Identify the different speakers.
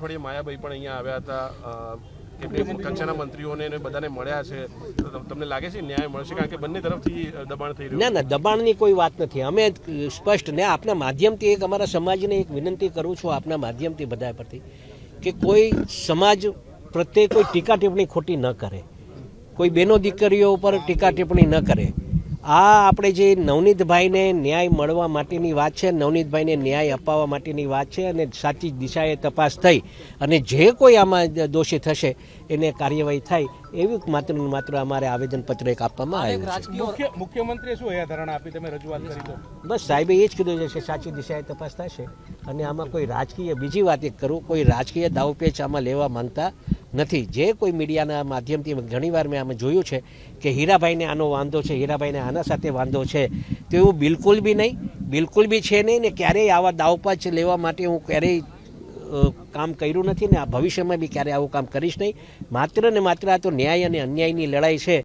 Speaker 1: થોડી માયાભાઈ પણ અહીંયા આવ્યા હતા કેબિનેટ કક્ષાના મંત્રીઓને બધાને મળ્યા છે. તો તમને લાગે છે ન્યાય મળશે? કારણ કે બંને તરફથી દબાણ થઈ રહ્યું.
Speaker 2: ના દબાણની કોઈ વાત નથી. અમે સ્પષ્ટ ને આપના માધ્યમથી એક અમારા સમાજને એક વિનંતી કરું છું, આપના માધ્યમથી બધા પરથી, કે કોઈ સમાજ પ્રત્યે કોઈ ટીકા ટિપ્પણી ખોટી ન કરે, કોઈ બેનો દીકરીઓ ઉપર ટીકા ટિપ્પણી ન કરે. આ આપણે જે નવનીતભાઈને ન્યાય મળવા માટેની વાત છે, નવનીતભાઈને ન્યાય અપાવવા માટેની વાત છે, અને સાચી દિશાએ તપાસ થઈ અને જે કોઈ આમાં દોષી થશે એને કાર્યવાહી થાય એવી માત્ર ને માત્ર અમારે આવેદનપત્ર એક આપવામાં આવ્યું છે.
Speaker 3: મુખ્યમંત્રીએ શું ધારણા આપી, તમે રજૂઆત કરી તો?
Speaker 2: બસ સાહેબે એ જ કીધું છે કે સાચી દિશાએ તપાસ થશે અને આમાં કોઈ રાજકીય, બીજી વાત એક કરું, કોઈ રાજકીય દાવપેચ આમાં લેવા માંગતા નથી. જે કોઈ મીડિયાના માધ્યમથી ઘણીવાર મેં આમાં જોયું છે કે હીરાભાઈને આનો વાંધો છે, હીરાભાઈને આના સાથે વાંધો છે, તો એવું બિલકુલ બી છે નહીં ને ક્યારેય આવા દાવપેચ લેવા માટે હું ક્યારેય કામ કર્યું નથી ને આ ભવિષ્યમાં બી ક્યારે આવું કામ કરીશ નહીં. માત્ર ને માત્ર આ તો ન્યાય અને અન્યાયની લડાઈ છે.